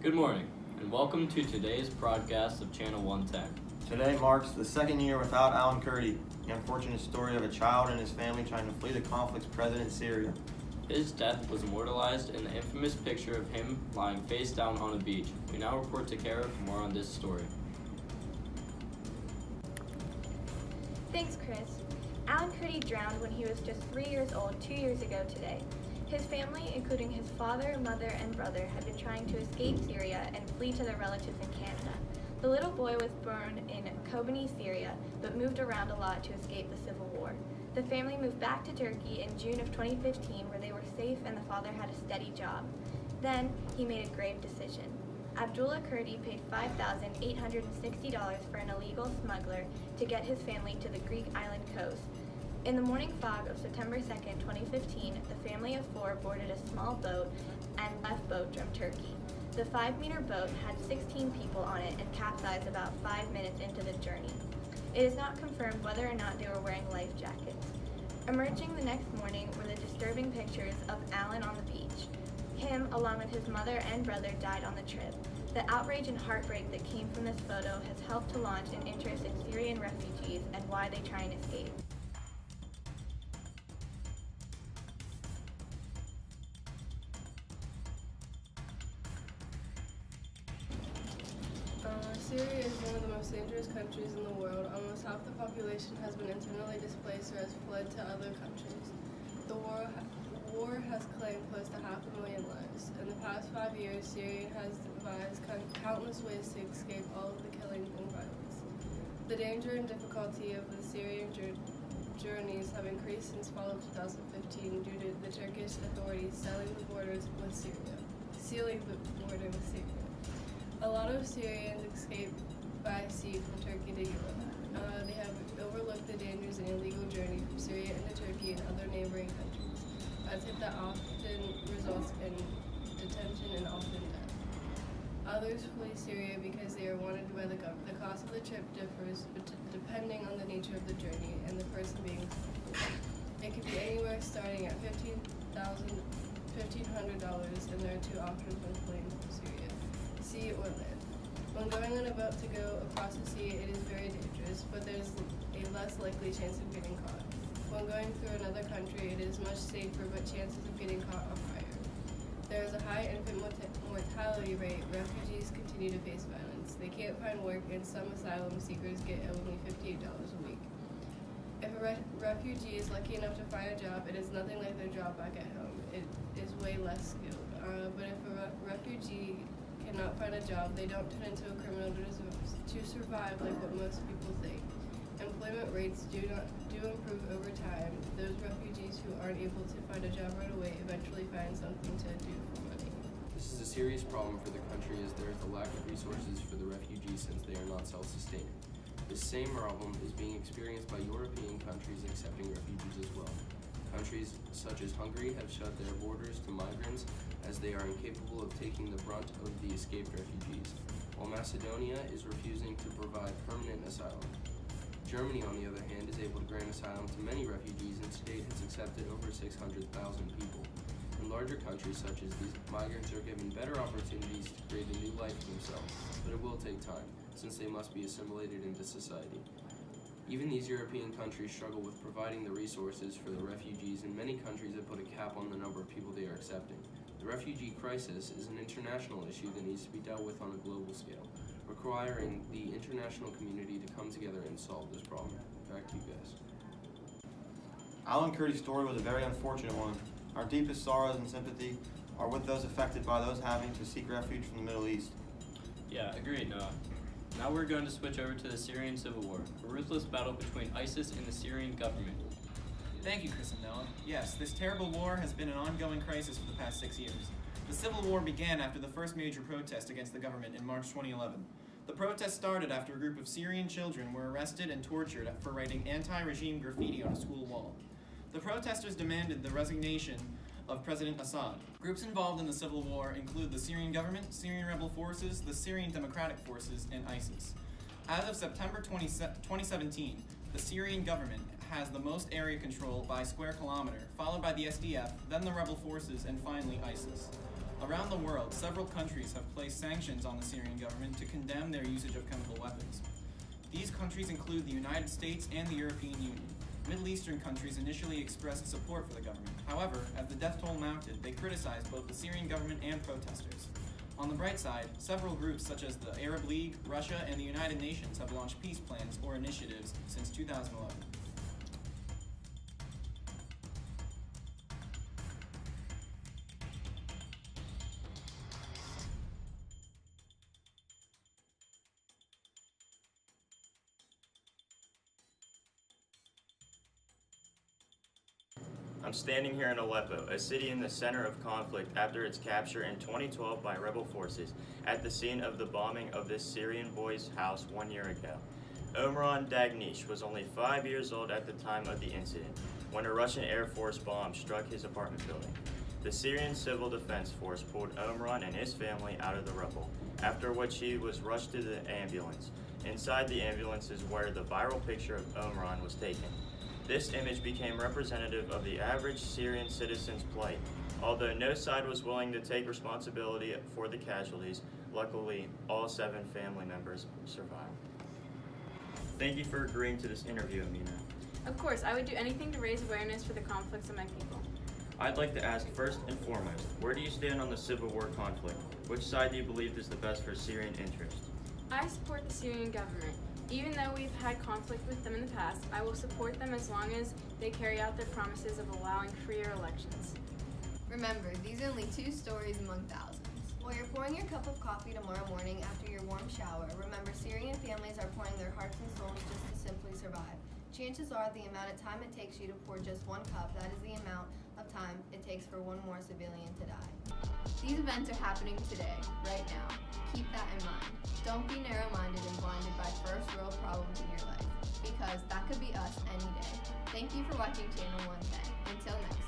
Good morning, and welcome to today's broadcast of Channel 110. Today marks the second year without Alan Kurdi, the unfortunate story of a child and his family trying to flee the conflicts present in Syria. His death was immortalized in the infamous picture of him lying face down on a beach. We now report to Kara for more on this story. Thanks, Chris. Alan Kurdi drowned when he was just 3 years old 2 years ago today. His family, including his father, mother, and brother, had been trying to escape Syria and flee to their relatives in Canada. The little boy was born in Kobani, Syria, but moved around a lot to escape the civil war. The family moved back to Turkey in June of 2015, where they were safe and the father had a steady job. Then, he made a grave decision. Abdullah Kurdi paid $5,860 for an illegal smuggler to get his family to the Greek island coast. In the morning fog of September 2nd, 2015, the family of four boarded a small boat and left boat from Turkey. The 5-meter boat had 16 people on it and capsized about 5 minutes into the journey. It is not confirmed whether or not they were wearing life jackets. Emerging the next morning were the disturbing pictures of Alan on the beach. Him, along with his mother and brother, died on the trip. The outrage and heartbreak that came from this photo has helped to launch an interest in Syrian refugees and why they try and escape. Syria is one of the most dangerous countries in the world. Almost half the population has been internally displaced or has fled to other countries. The war has claimed close to 500,000 lives. In the past 5 years, Syria has devised countless ways to escape all of the killing and violence. The danger and difficulty of the Syrian journeys have increased since fall of 2015 due to the Turkish authorities sealing the border with Syria. A lot of Syrians escape by sea from Turkey to Europe. They have overlooked the dangers and illegal journey from Syria into Turkey and other neighboring countries, a tip that often results in detention and often death. Others flee Syria because they are wanted by the government. The cost of the trip differs depending on the nature of the journey and the person being fleed. It could be anywhere starting at $1,500, and there are two options when fleeing from Syria: sea or land. When going on a boat to go across the sea, it is very dangerous, but there's a less likely chance of getting caught. When going through another country, it is much safer, but chances of getting caught are higher. There is a high infant mortality rate. Refugees continue to face violence. They can't find work, and some asylum seekers get only $58 a week. If a refugee is lucky enough to find a job, it is nothing like their job back at home. It is way less skilled. But if a refugee cannot find a job, they don't turn into a criminal to survive like what most people think. Employment rates do improve over time. Those refugees who aren't able to find a job right away eventually find something to do for money. This is a serious problem for the country as there is a lack of resources for the refugees since they are not self-sustaining. This same problem is being experienced by European countries accepting refugees as well. Countries such as Hungary have shut their borders to migrants as they are incapable of taking the brunt of the escaped refugees, while Macedonia is refusing to provide permanent asylum. Germany, on the other hand, is able to grant asylum to many refugees and to date has accepted over 600,000 people. In larger countries such as these, migrants are given better opportunities to create a new life for themselves, but it will take time, since they must be assimilated into society. Even these European countries struggle with providing the resources for the refugees, and many countries have put a cap on the number of people they are accepting. The refugee crisis is an international issue that needs to be dealt with on a global scale, requiring the international community to come together and solve this problem. Back to you guys. Alan Kurdi's story was a very unfortunate one. Our deepest sorrows and sympathy are with those affected by those having to seek refuge from the Middle East. Yeah, agreed, Noah. Now we're going to switch over to the Syrian civil war, a ruthless battle between ISIS and the Syrian government. Thank you, Chris and Noah. Yes, this terrible war has been an ongoing crisis for the past 6 years. The civil war began after the first major protest against the government in March 2011. The protest started after a group of Syrian children were arrested and tortured for writing anti-regime graffiti on a school wall. The protesters demanded the resignation of President Assad. Groups involved in the civil war include the Syrian government, Syrian rebel forces, the Syrian Democratic Forces, and ISIS. As of September 2017, the Syrian government has the most area control by square kilometer, followed by the SDF, then the rebel forces, and finally ISIS. Around the world, several countries have placed sanctions on the Syrian government to condemn their usage of chemical weapons. These countries include the United States and the European Union. Middle Eastern countries initially expressed support for the government. However, as the death toll mounted, they criticized both the Syrian government and protesters. On the bright side, several groups such as the Arab League, Russia, and the United Nations have launched peace plans or initiatives since 2011. I'm standing here in Aleppo, a city in the center of conflict after its capture in 2012 by rebel forces at the scene of the bombing of this Syrian boy's house 1 year ago. Omran Dagnish was only 5 years old at the time of the incident when a Russian Air Force bomb struck his apartment building. The Syrian Civil Defense Force pulled Omran and his family out of the rubble, after which he was rushed to the ambulance. Inside the ambulance is where the viral picture of Omran was taken. This image became representative of the average Syrian citizen's plight. Although no side was willing to take responsibility for the casualties, luckily all 7 family members survived. Thank you for agreeing to this interview, Amina. Of course, I would do anything to raise awareness for the conflicts of my people. I'd like to ask first and foremost, where do you stand on the civil war conflict? Which side do you believe is the best for Syrian interest? I support the Syrian government. Even though we've had conflict with them in the past, I will support them as long as they carry out their promises of allowing freer elections. Remember, these are only 2 stories among thousands. While you're pouring your cup of coffee tomorrow morning after your warm shower, remember Syrian families are pouring their hearts and souls just to simply survive. Chances are the amount of time it takes you to pour just 1 cup, that is the amount of time it takes for 1 more civilian to die. These events are happening today, right now. Keep that in mind. Don't be narrow-minded and blinded by first-world problems in your life, because that could be us any day. Thank you for watching Channel 110. Until next time.